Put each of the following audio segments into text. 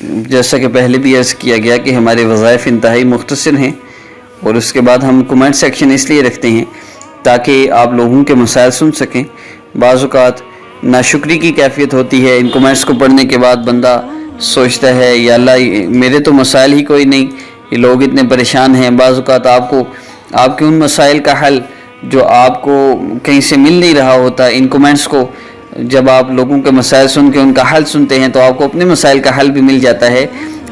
جیسا کہ پہلے بھی عرض کیا گیا کہ ہمارے وظائف انتہائی مختصر ہیں، اور اس کے بعد ہم کومنٹ سیکشن اس لیے رکھتے ہیں تاکہ آپ لوگوں کے مسائل سن سکیں۔ بعض اوقات ناشکری کی کیفیت ہوتی ہے، ان کومنٹس کو پڑھنے کے بعد بندہ سوچتا ہے یا اللہ میرے تو مسائل ہی کوئی نہیں، یہ لوگ اتنے پریشان ہیں۔ بعض اوقات آپ کے ان مسائل کا حل جو آپ کو کہیں سے مل نہیں رہا ہوتا، ان کومنٹس کو جب آپ لوگوں کے مسائل سن کے ان کا حل سنتے ہیں تو آپ کو اپنے مسائل کا حل بھی مل جاتا ہے۔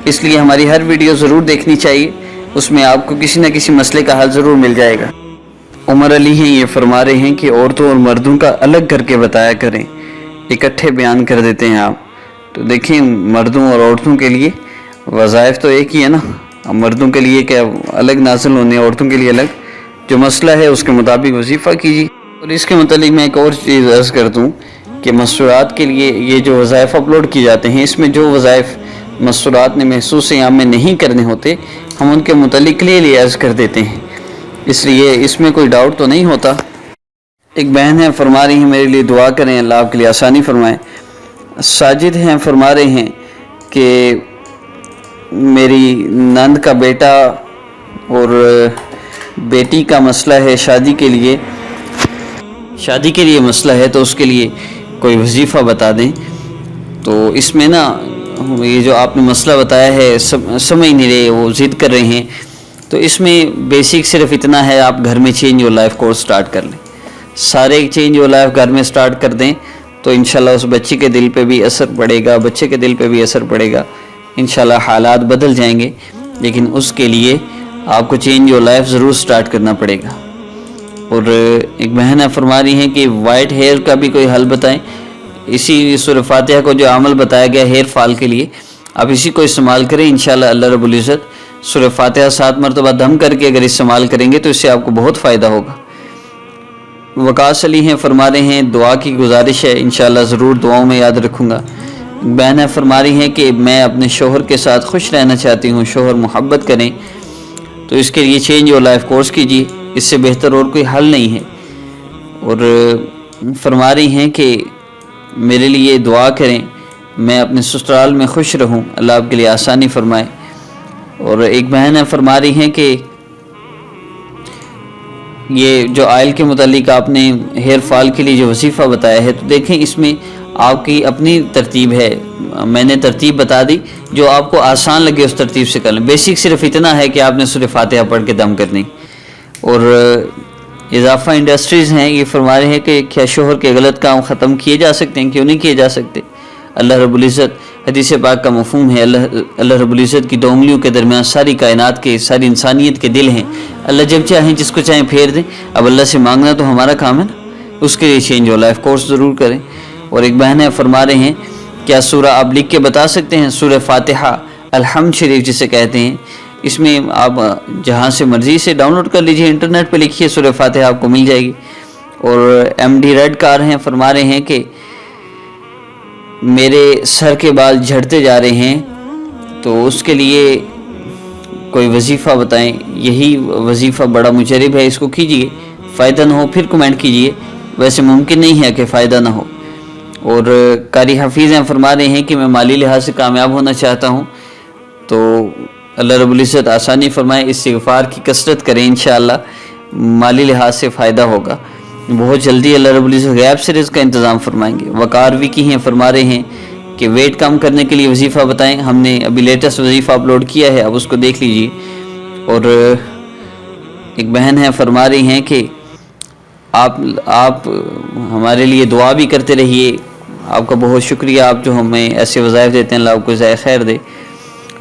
اس لیے ہماری ہر ویڈیو ضرور دیکھنی چاہیے، اس میں آپ کو کسی نہ کسی مسئلے کا حل ضرور مل جائے گا۔ عمر علی ہیں، یہ فرما رہے ہیں کہ عورتوں اور مردوں کا الگ کر کے بتایا کریں، اکٹھے بیان کر دیتے ہیں آپ۔ تو دیکھیں مردوں اور عورتوں کے لیے وظائف تو ایک ہی ہے نا، اب مردوں کے لیے کیا الگ نازل ہونے، عورتوں کے لیے الگ، جو مسئلہ ہے اس کے مطابق وظیفہ کیجیے۔ اور اس کے متعلق میں ایک اور چیز عرض کر دوں کہ مسورات کے لیے یہ جو وظائف اپلوڈ کیے جاتے ہیں، اس میں جو وظائف مسورات نے محسوس عام میں نہیں کرنے ہوتے، ہم ان کے متعلق لیے عرض کر دیتے ہیں، اس لیے اس میں کوئی ڈاؤٹ تو نہیں ہوتا۔ ایک بہن ہے، فرما رہی ہیں میرے لیے دعا کریں، اللہ آپ کے لیے آسانی فرمائے۔ ساجد ہیں، فرما رہے ہیں کہ میری نند کا بیٹا اور بیٹی کا مسئلہ ہے، شادی کے لیے مسئلہ ہے، تو اس کے لیے کوئی وظیفہ بتا دیں۔ تو اس میں نا یہ جو آپ نے مسئلہ بتایا ہے سمجھ نہیں رہے، وہ ضد کر رہے ہیں، تو اس میں بیسک صرف اتنا ہے، آپ گھر میں change your life course start کر لیں، سارے چینج یور لائف گھر میں سٹارٹ کر دیں تو انشاءاللہ اس بچی کے دل پہ بھی اثر پڑے گا، بچے کے دل پہ بھی اثر پڑے گا، انشاءاللہ حالات بدل جائیں گے، لیکن اس کے لیے آپ کو چینج یور لائف ضرور سٹارٹ کرنا پڑے گا۔ اور ایک بہن فرما رہی ہیں کہ وائٹ ہیئر کا بھی کوئی حل بتائیں۔ اسی سورہ فاتحہ کو جو عمل بتایا گیا ہیئر فال کے لیے، آپ اسی کو استعمال کریں، انشاءاللہ اللہ رب العزت سورہ فاتحہ 7 مرتبہ دم کر کے اگر استعمال کریں گے تو اس سے آپ کو بہت فائدہ ہوگا۔ وقاص علی ہیں، فرما رہے ہیں دعا کی گزارش ہے، انشاءاللہ ضرور دعاؤں میں یاد رکھوں گا۔ بہن فرما رہی ہیں کہ میں اپنے شوہر کے ساتھ خوش رہنا چاہتی ہوں، شوہر محبت کریں، تو اس کے لیے چینج یور لائف کورس کیجیے، اس سے بہتر اور کوئی حل نہیں ہے۔ اور فرما رہی ہیں کہ میرے لیے دعا کریں، میں اپنے سسرال میں خوش رہوں، اللہ آپ کے لیے آسانی فرمائے۔ اور ایک بہن فرما رہی ہیں کہ یہ جو آئل کے متعلق آپ نے ہیئر فال کے لیے جو وظیفہ بتایا ہے، تو دیکھیں اس میں آپ کی اپنی ترتیب ہے، میں نے ترتیب بتا دی، جو آپ کو آسان لگے اس ترتیب سے کر لیں۔ بیسک صرف اتنا ہے کہ آپ نے سورہ فاتحہ پڑھ کے دم کرنی۔ اور اضافہ انڈسٹریز ہیں، یہ فرما رہے ہیں کہ کیا شوہر کے غلط کام ختم کیے جا سکتے ہیں، کیوں نہیں کیے جا سکتے؟ اللہ رب العزت، حدیث پاک کا مفہوم ہے، اللہ رب العزت کی دو انگلیوں کے درمیان ساری کائنات کے، ساری انسانیت کے دل ہیں، اللہ جب چاہیں جس کو چاہیں پھیر دیں۔ اب اللہ سے مانگنا تو ہمارا کام ہے نا، اس کے لیے چینج یور لائف کورس ضرور کریں۔ اور ایک بہن فرما رہے ہیں کیا سورہ آپ لکھ کے بتا سکتے ہیں، سورہ فاتحہ الحمد شریف جسے کہتے ہیں، اس میں آپ جہاں سے مرضی سے ڈاؤن لوڈ کر لیجئے، انٹرنیٹ پہ لکھیے سورہ فاتحہ، آپ کو مل جائے گی۔ اور ایم ڈی ریڈ کار ہیں، فرما رہے ہیں کہ میرے سر کے بال جھڑتے جا رہے ہیں، تو اس کے لیے کوئی وظیفہ بتائیں۔ یہی وظیفہ بڑا مجرب ہے، اس کو کیجئے، فائدہ نہ ہو پھر کمنٹ کیجئے، ویسے ممکن نہیں ہے کہ فائدہ نہ ہو۔ اور قاری حفیظ ہیں، فرما رہے ہیں کہ میں مالی لحاظ سے کامیاب ہونا چاہتا ہوں، تو اللہ رب العزت آسانی فرمائے، استغفار کی کثرت کریں، انشاءاللہ مالی لحاظ سے فائدہ ہوگا، بہت جلدی اللہ رب العزت غیب سے رزق کا انتظام فرمائیں گے۔ وقار وی کی ہیں، فرما رہے ہیں کہ ویٹ کم کرنے کے لیے وظیفہ بتائیں، ہم نے ابھی لیٹسٹ وظیفہ اپلوڈ کیا ہے، اب اس کو دیکھ لیجئے۔ اور ایک بہن ہیں، فرما رہی ہیں کہ آپ ہمارے لیے دعا بھی کرتے رہیے، آپ کا بہت شکریہ، آپ جو ہمیں ایسے وظائف دیتے ہیں، اللہ آپ کو جزائے خیر دے۔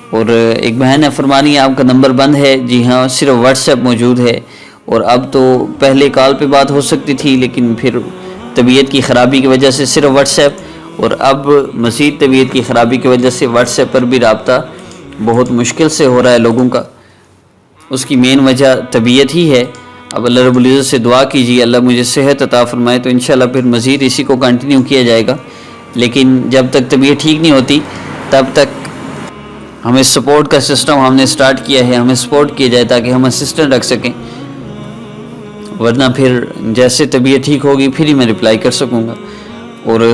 اور ایک بہن ہے، فرما رہی ہیں آپ کا نمبر بند ہے، جی ہاں صرف واٹس ایپ موجود ہے، اور اب تو پہلے کال پہ بات ہو سکتی تھی، لیکن پھر طبیعت کی خرابی کی وجہ سے صرف واٹس ایپ، اور اب مزید طبیعت کی خرابی کی وجہ سے واٹس ایپ پر بھی رابطہ بہت مشکل سے ہو رہا ہے لوگوں کا، اس کی مین وجہ طبیعت ہی ہے۔ اب اللہ رب العزت سے دعا کیجیے اللہ مجھے صحت عطا فرمائے، تو انشاءاللہ پھر مزید اسی کو کنٹینیو کیا جائے گا، لیکن جب تک طبیعت ٹھیک نہیں ہوتی تب تک ہمیں سپورٹ کا سسٹم ہم نے سٹارٹ کیا ہے، ہمیں سپورٹ کیا جائے تاکہ ہم اسسٹنٹ رکھ سکیں، ورنہ پھر جیسے طبیعت ٹھیک ہوگی پھر ہی میں رپلائی کر سکوں گا۔ اور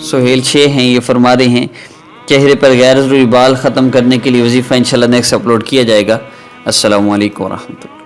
سہیل 6 ہیں، یہ فرما رہے ہیں چہرے پر غیر ضروری بال ختم کرنے کے لیے وظیفہ انشاءاللہ نیکسٹ اپلوڈ کیا جائے گا۔ السلام علیکم ورحمۃ اللہ۔